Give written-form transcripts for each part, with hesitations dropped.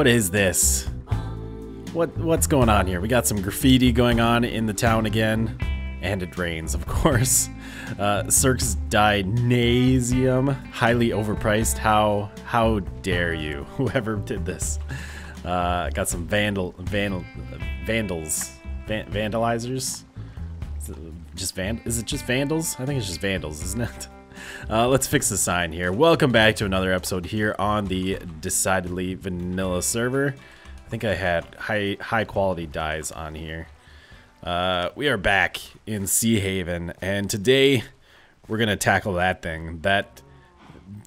What is this? What's going on here? We got some graffiti going on in the town again. And it rains, of course. Cirque's Dynasium, highly overpriced. How dare you, whoever did this. Got some vandals, vandalizers. Is it just vandals? I think it's just vandals, isn't it? Let's fix the sign here. Welcome back to another episode here on the decidedly vanilla server. I think I had high quality dyes on here. We are back in Sea Haven, and today we're gonna tackle that thing, that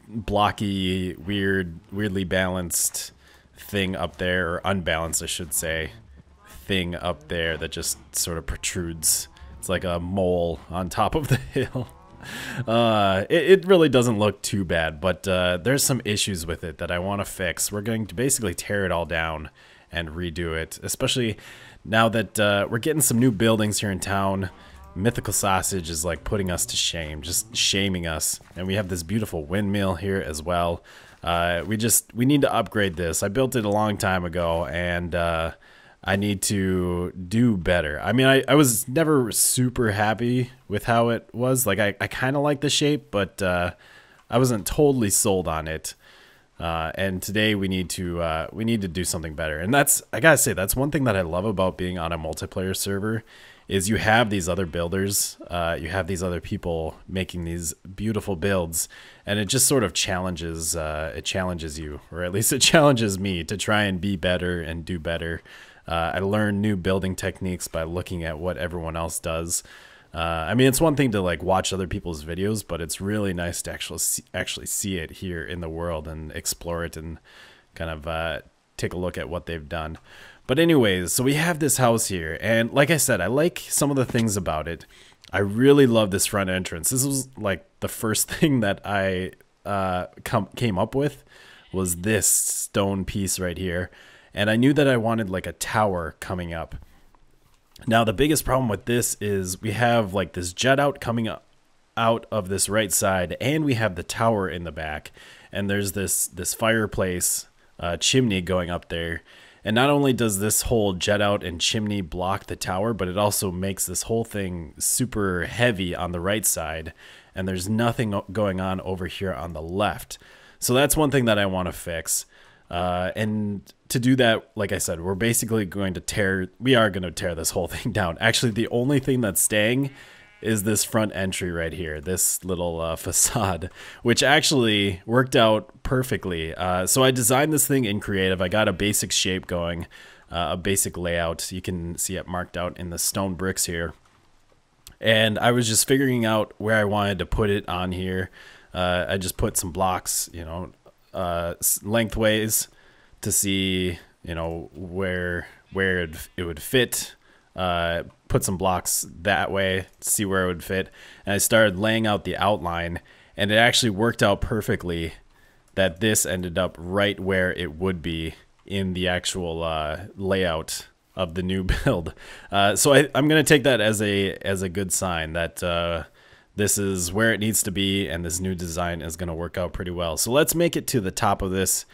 blocky, weirdly balanced thing up there, or unbalanced I should say, thing up there that just sort of protrudes. It's like a mole on top of the hill. It really doesn't look too bad, but there's some issues with it that I want to fix. We're going to basically tear it all down and redo it, especially now that we're getting some new buildings here in town. Mythical Sausage is like putting us to shame, just shaming us. And we have this beautiful windmill here as well. We need to upgrade this. I built it a long time ago, and I need to do better. I mean, I was never super happy with how it was. Like, I kind of like the shape, but I wasn't totally sold on it. And today we need to do something better. And I gotta say, that's one thing that I love about being on a multiplayer server, is you have these other builders, you have these other people making these beautiful builds, and it just sort of challenges you, or at least it challenges me to try and be better and do better. I learn new building techniques by looking at what everyone else does. I mean, it's one thing to like watch other people's videos, but it's really nice to actually see it here in the world and explore it and kind of take a look at what they've done. But anyways, so we have this house here, and like I said, I like some of the things about it. I really love this front entrance. This was like the first thing that I came up with, was this stone piece right here. And I knew that I wanted like a tower coming up. Now, the biggest problem with this is we have like this jet out coming up out of this right side, and we have the tower in the back. And there's this fireplace chimney going up there. And not only does this whole jet out and chimney block the tower, but it also makes this whole thing super heavy on the right side. And there's nothing going on over here on the left. So that's one thing that I want to fix. And to do that, like I said, we're basically going to tear this whole thing down. Actually, the only thing that's staying is this front entry right here, this little facade, which actually worked out perfectly. So I designed this thing in creative. I got a basic shape going, a basic layout. You can see it marked out in the stone bricks here. And I was just figuring out where I wanted to put it on here. I just put some blocks, you know, lengthways to see, you know, where it would fit. Put some blocks that way to see where it would fit, and I started laying out the outline, and it actually worked out perfectly that this ended up right where it would be in the actual layout of the new build. So I'm gonna take that as a good sign that this is where it needs to be, and this new design is going to work out pretty well. So let's make it to the top of this,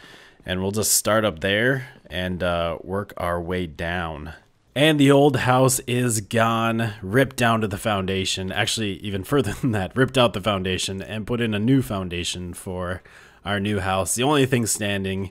and we'll just start up there and work our way down. And the old house is gone, ripped down to the foundation. Actually, even further than that, ripped out the foundation and put in a new foundation for our new house. The only thing standing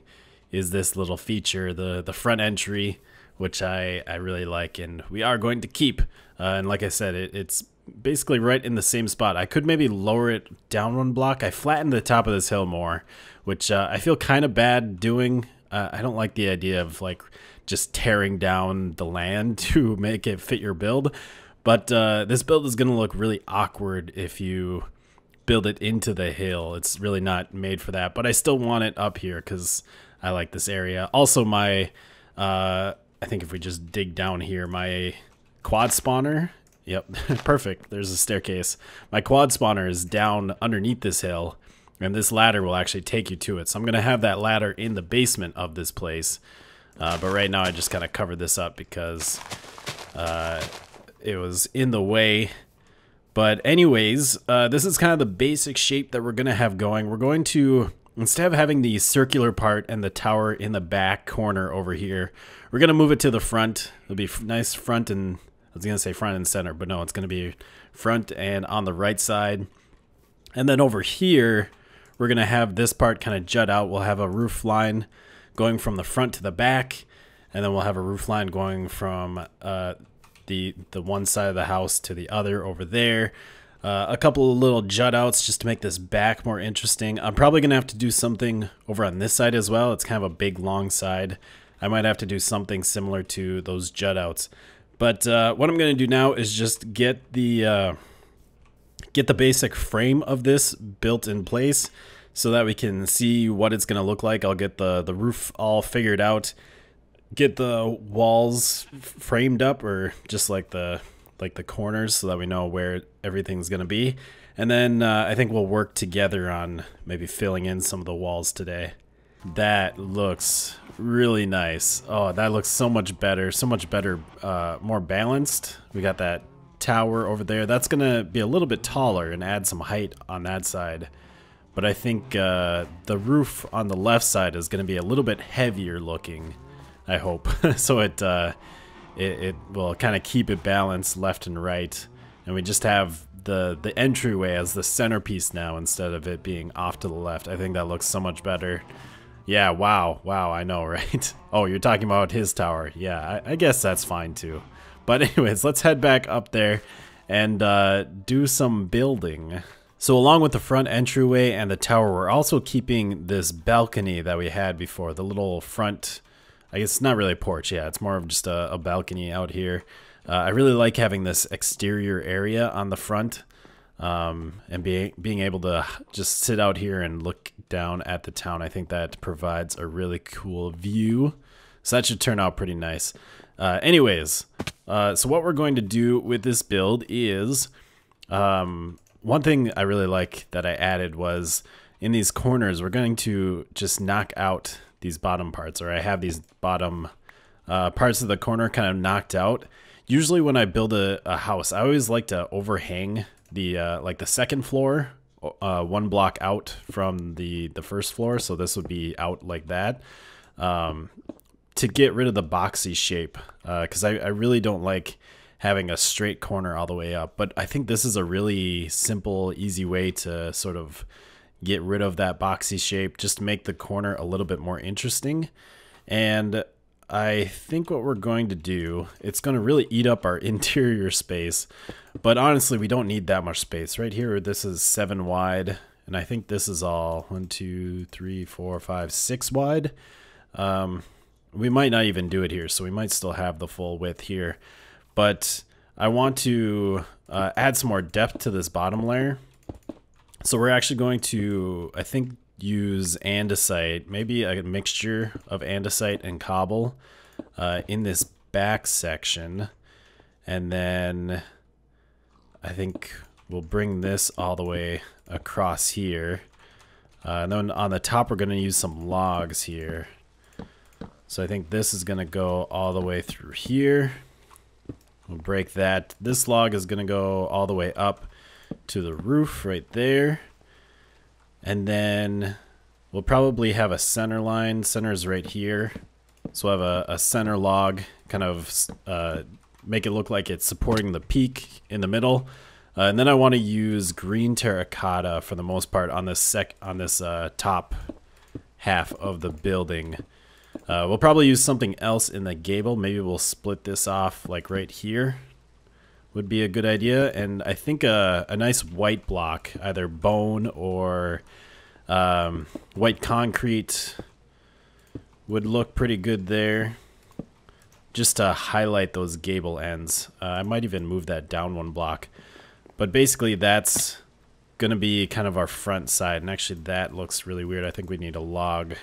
is this little feature, the front entry, which I really like, and we are going to keep. And like I said, it's basically right in the same spot. I could maybe lower it down one block. I flattened the top of this hill more, which I feel kind of bad doing. I don't like the idea of like just tearing down the land to make it fit your build. But this build is going to look really awkward if you build it into the hill. It's really not made for that. But I still want it up here because I like this area. Also, my I think if we just dig down here, my quad spawner. Yep, perfect. There's a staircase. My quad spawner is down underneath this hill, and this ladder will actually take you to it. So I'm going to have that ladder in the basement of this place. But right now I just kind of covered this up because it was in the way. But anyways, this is kind of the basic shape that we're going to have going. We're going to instead of having the circular part and the tower in the back corner over here, we're going to move it to the front. It'll be nice front and, I was going to say front and center, but no, it's going to be front and on the right side. And then over here, we're going to have this part kind of jut out. We'll have a roof line going from the front to the back, and then we'll have a roof line going from the one side of the house to the other over there. A couple of little jut outs just to make this back more interesting. I'm probably going to have to do something over on this side as well. It's kind of a big, long side. I might have to do something similar to those jut outs. But what I'm going to do now is just get the basic frame of this built in place so that we can see what it's going to look like. I'll get the roof all figured out, get the walls framed up, or just like the corners, so that we know where everything's going to be. And then I think we'll work together on maybe filling in some of the walls today. That looks really nice. Oh, that looks so much better, more balanced. We got that tower over there. That's going to be a little bit taller and add some height on that side. But I think the roof on the left side is going to be a little bit heavier looking, I hope. So it will kind of keep it balanced left and right. And we just have the entryway as the centerpiece now instead of it being off to the left. I think that looks so much better. Yeah, wow, I know, right? Oh, you're talking about his tower. Yeah, I guess that's fine too. But anyways, let's head back up there and do some building. So along with the front entryway and the tower, we're also keeping this balcony that we had before, the little front, I guess it's not really a porch, yeah, it's more of just a balcony out here. I really like having this exterior area on the front, and being able to just sit out here and look down at the town. I think that provides a really cool view, so that should turn out pretty nice. Anyways, so what we're going to do with this build is, one thing I really like that I added was in these corners, we're going to just knock out these bottom parts, or I have these bottom parts of the corner kind of knocked out. Usually when I build a house, I always like to overhang the like the second floor, one block out from the first floor. So this would be out like that, to get rid of the boxy shape, because I really don't like having a straight corner all the way up. But I think this is a really simple, easy way to sort of get rid of that boxy shape, just to make the corner a little bit more interesting. And I think what we're going to do, it's going to really eat up our interior space, but honestly, we don't need that much space. Right here, this is 7 wide, and I think this is all 1, 2, 3, 4, 5, 6 wide. We might not even do it here, so we might still have the full width here. But I want to add some more depth to this bottom layer. So we're actually going to, I think, use andesite, maybe a mixture of andesite and cobble in this back section. And then I think we'll bring this all the way across here. And then on the top, we're going to use some logs here. So I think this is going to go all the way through here. We'll break that. This log is going to go all the way up to the roof right there. And then we'll probably have a center line. Center is right here. So we'll have a center log, kind of make it look like it's supporting the peak in the middle. And then I want to use green terracotta for the most part on this top half of the building. We'll probably use something else in the gable. Maybe we'll split this off like right here. Would be a good idea. And I think a nice white block, either bone or white concrete, would look pretty good there, just to highlight those gable ends. I might even move that down 1 block. But basically that's going to be kind of our front side. And actually that looks really weird. I think we need a log.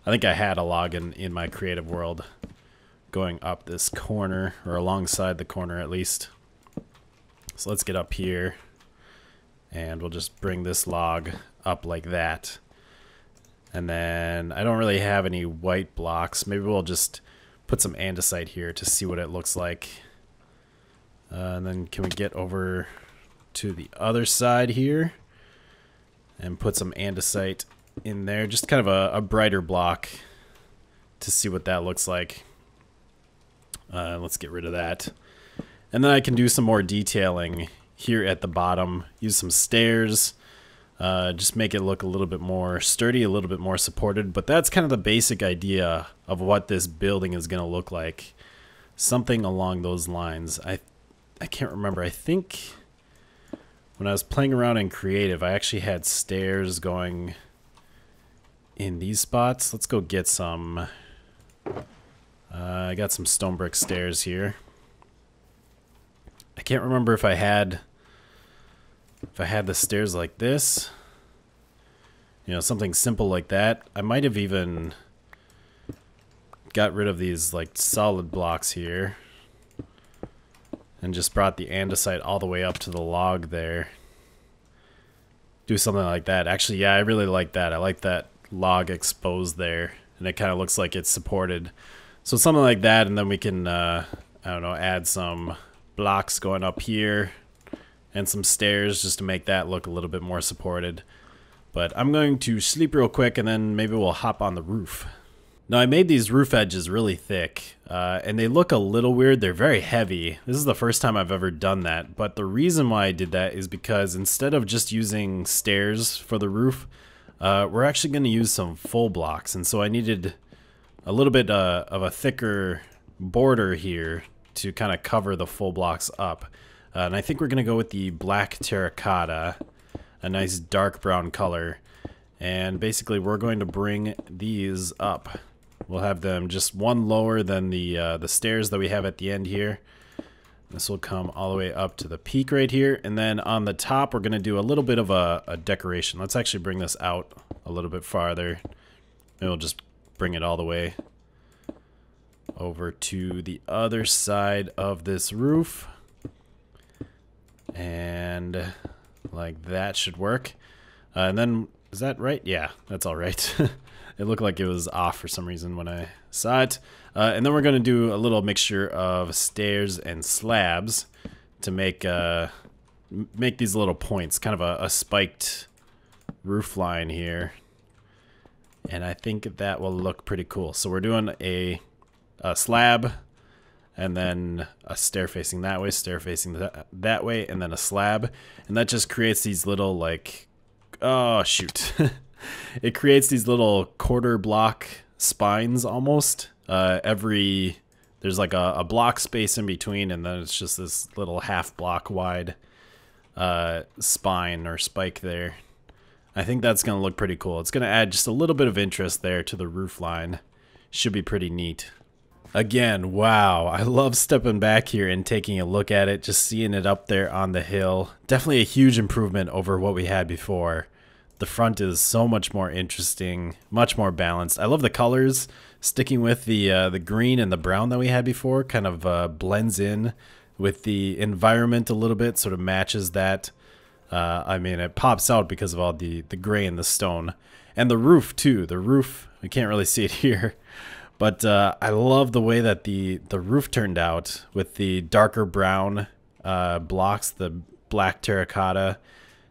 I think I had a log in my creative world going up this corner, or alongside the corner at least. So let's get up here, and we'll just bring this log up like that. And then I don't really have any white blocks. Maybe we'll just put some andesite here to see what it looks like. And then can we get over to the other side here and put some andesite in there. Just kind of a brighter block to see what that looks like. Let's get rid of that. And then I can do some more detailing here at the bottom. Use some stairs. Just make it look a little bit more sturdy, a little bit more supported. But that's kind of the basic idea of what this building is going to look like. Something along those lines. I can't remember. I think when I was playing around in creative, I actually had stairs going in these spots. Let's go get some. I got some stone brick stairs here. I can't remember if I had the stairs like this. You know, something simple like that. I might have even got rid of these like solid blocks here and just brought the andesite all the way up to the log there. Do something like that. Actually, yeah, I really like that. I like that log exposed there, and it kind of looks like it's supported. So something like that, and then we can, I don't know, add some blocks going up here and some stairs just to make that look a little bit more supported. But I'm going to sleep real quick, and then maybe we'll hop on the roof. Now, I made these roof edges really thick, and they look a little weird. They're very heavy. This is the first time I've ever done that, but the reason why I did that is because instead of just using stairs for the roof, we're actually going to use some full blocks, and so I needed a little bit of a thicker border here to kind of cover the full blocks up. And I think we're going to go with the black terracotta, a nice dark brown color. And basically we're going to bring these up. We'll have them just one lower than the stairs that we have at the end here. This will come all the way up to the peak right here. And then on the top, we're going to do a little bit of a decoration. Let's actually bring this out a little bit farther. Maybe we'll just bring it all the way over to the other side of this roof. And like that should work. And then, is that right? Yeah, that's all right. It looked like it was off for some reason when I saw it. And then we're going to do a little mixture of stairs and slabs to make these little points, kind of a spiked roof line here. And I think that will look pretty cool. So we're doing a slab, and then a stair facing that way, stair facing that way, and then a slab. And that just creates these little, like, oh, shoot. It creates these little quarter block spines almost. There's like a block space in between, and then it's just this little half block wide spine or spike there. I think that's going to look pretty cool. It's going to add just a little bit of interest there to the roof line. Should be pretty neat. Again, wow, I love stepping back here and taking a look at it, just seeing it up there on the hill. Definitely a huge improvement over what we had before. The front is so much more interesting, much more balanced. I love the colors, sticking with the green and the brown that we had before, kind of blends in with the environment a little bit, sort of matches that. I mean, it pops out because of all the gray and the stone. And the roof, too. The roof, we can't really see it here. But I love the way that the roof turned out with the darker brown blocks, the black terracotta.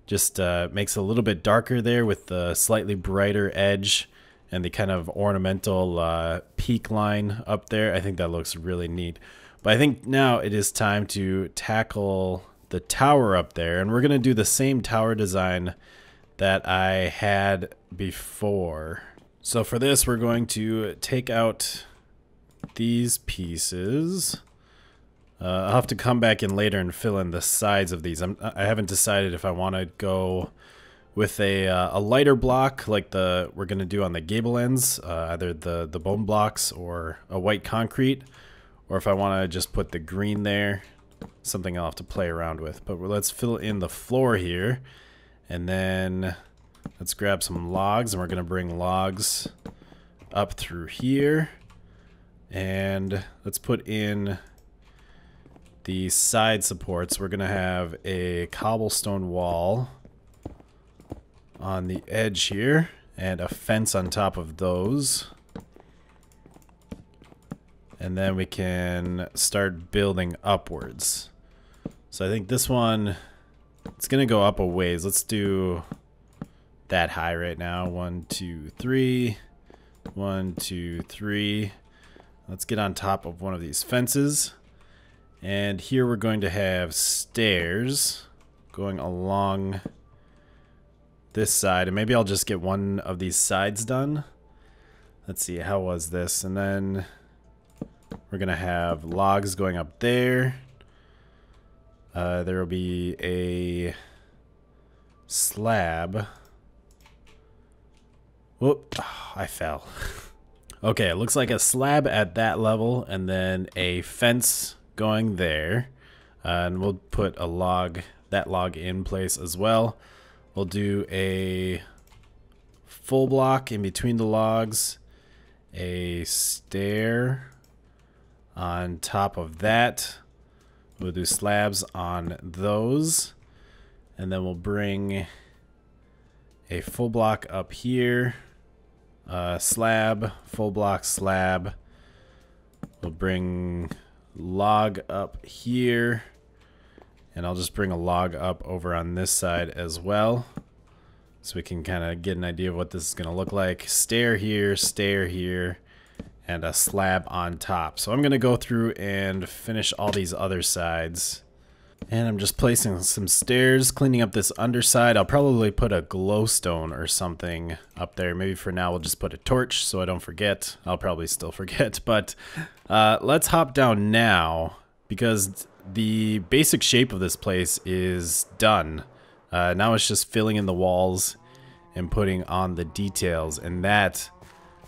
Just makes it a little bit darker there with the slightly brighter edge and the kind of ornamental peak line up there. I think that looks really neat. But I think now it is time to tackle the tower up there, and we're going to do the same tower design that I had before. So for this, we're going to take out these pieces. I'll have to come back in later and fill in the sides of these. I haven't decided if I want to go with a lighter block like we're going to do on the gable ends, either the bone blocks or a white concrete, or if I want to just put the green there. Something I'll have to play around with. But let's fill in the floor here, and then let's grab some logs, and we're going to bring logs up through here, and let's put in the side supports. We're going to have a cobblestone wall on the edge here and a fence on top of those. And then we can start building upwards. So I think this one, it's going to go up a ways. Let's do that high right now. 1, 2, 3. 1, 2, 3. Let's get on top of one of these fences. And here we're going to have stairs going along this side. And maybe I'll just get one of these sides done. Let's see, how was this? And then we're going to have logs going up there. There will be a slab. Whoop, oh, I fell. Okay, it looks like a slab at that level and then a fence going there. And we'll put a log, that log in place as well. We'll do a full block in between the logs, a stair on top of that. We'll do slabs on those, and then we'll bring a full block up here, slab, full block, slab. We'll bring log up here, and I'll just bring a log up over on this side as well, so we can kind of get an idea of what this is going to look like. Stair here, and a slab on top. So I'm going to go through and finish all these other sides. And I'm just placing some stairs, cleaning up this underside. I'll probably put a glowstone or something up there. Maybe for now we'll just put a torch so I don't forget. I'll probably still forget, but let's hop down now because the basic shape of this place is done. Now it's just filling in the walls and putting on the details, and that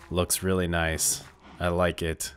looks really nice. I like it.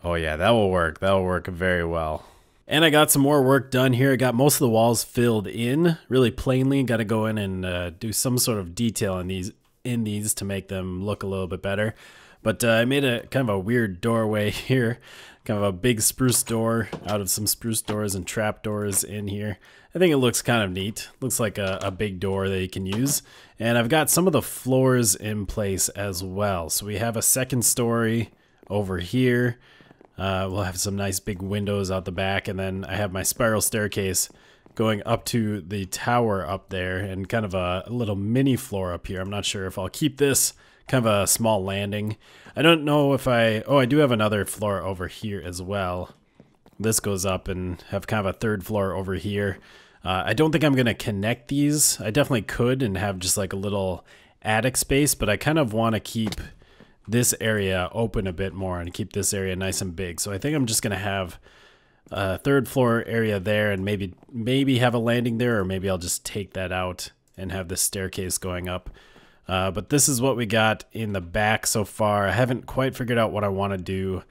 Oh yeah, that will work. That will work very well. And I got some more work done here. I got most of the walls filled in really plainly. Got to go in and do some sort of detail in these to make them look a little bit better. But I made a kind of a weird doorway here. Kind of a big spruce door out of some spruce doors and trap doors in here. I think it looks kind of neat. Looks like a big door that you can use. And I've got some of the floors in place as well. So we have a second story over here. We'll have some nice big windows out the back. And then I have my spiral staircase going up to the tower up there and kind of a little mini floor up here. I'm not sure if I'll keep this kind of a small landing. I don't know if I do have another floor over here as well. This goes up and have kind of a third floor over here. I don't think I'm going to connect these. I definitely could and have just like a little attic space, but I kind of want to keep this area open a bit more and keep this area nice and big. So I think I'm just going to have a third floor area there and maybe have a landing there, or maybe I'll just take that out and have this staircase going up. But this is what we got in the back so far. I haven't quite figured out what I want to do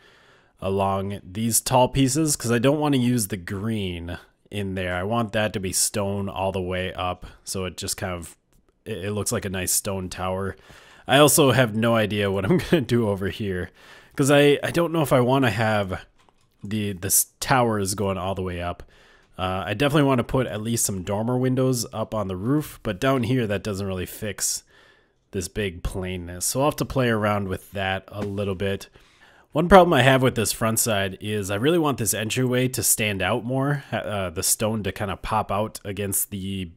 along these tall pieces because I don't want to use the green in there. I want that to be stone all the way up, so it just kind of it looks like a nice stone tower. I also have no idea what I'm gonna do over here because I don't know if I want to have the towers going all the way up. I definitely want to put at least some dormer windows up on the roof, but down here that doesn't really fix this big plainness. So I'll have to play around with that a little bit. One problem I have with this front side is I really want this entryway to stand out more, the stone to kind of pop out against the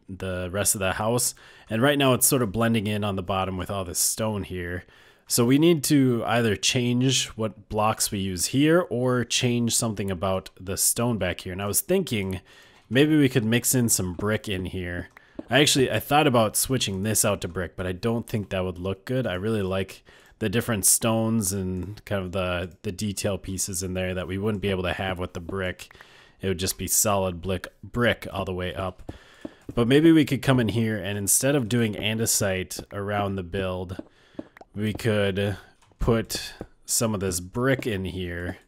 rest of the house. And right now it's sort of blending in on the bottom with all this stone here. So we need to either change what blocks we use here or change something about the stone back here. And I was thinking maybe we could mix in some brick in here. I thought about switching this out to brick, but I don't think that would look good. I really like the different stones and kind of the detail pieces in there that we wouldn't be able to have with the brick. It would just be solid brick all the way up. But maybe we could come in here and instead of doing andesite around the build, we could put some of this brick in here.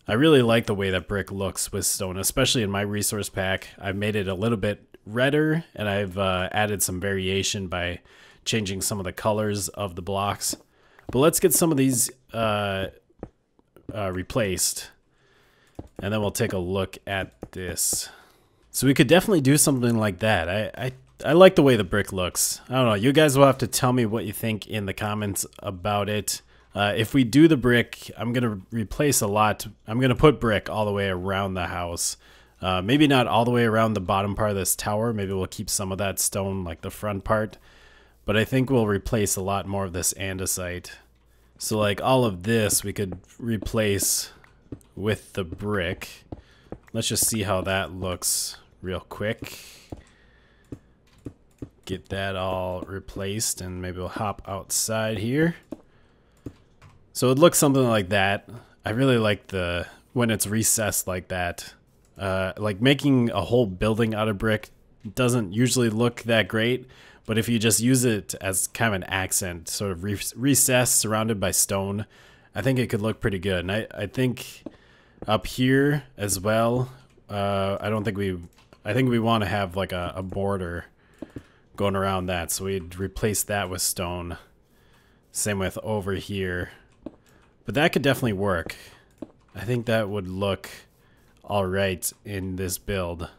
I really like the way that brick looks with stone, especially in my resource pack. I've made it a little bit redder and I've added some variation by changing some of the colors of the blocks. But let's get some of these replaced, and then we'll take a look at this. So we could definitely do something like that. I like the way the brick looks. I don't know. You guys will have to tell me what you think in the comments about it. If we do the brick, I'm going to replace a lot. I'm going to put brick all the way around the house. Maybe not all the way around the bottom part of this tower. Maybe we'll keep some of that stone, like the front part. But I think we'll replace a lot more of this andesite. So like all of this we could replace with the brick. Let's just see how that looks real quick. Get that all replaced, and maybe we'll hop outside here. So it looks something like that. I really like when it's recessed like that. Like making a whole building out of brick doesn't usually look that great, but if you just use it as kind of an accent, sort of recessed, surrounded by stone, I think it could look pretty good. And I think up here as well, I think we want to have like a border going around that, so we'd replace that with stone. Same with over here, but that could definitely work. I think that would look all right in this build.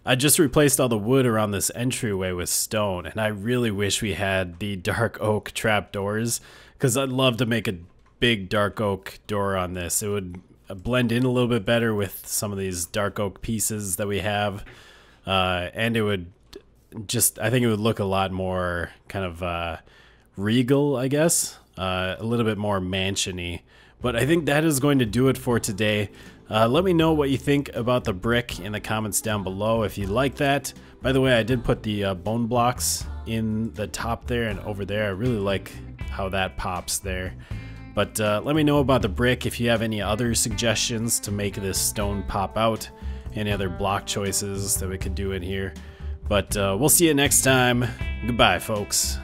I just replaced all the wood around this entryway with stone, and I really wish we had the dark oak trapdoors, because I'd love to make a big dark oak door on this. It would blend in a little bit better with some of these dark oak pieces that we have, and it would I think it would look a lot more kind of regal, I guess, a little bit more mansion-y. But I think that is going to do it for today. Let me know what you think about the brick in the comments down below if you like that. By the way, I did put the bone blocks in the top there and over there. I really like how that pops there. But let me know about the brick if you have any other suggestions to make this stone pop out. Any other block choices that we could do in here. But we'll see you next time. Goodbye, folks.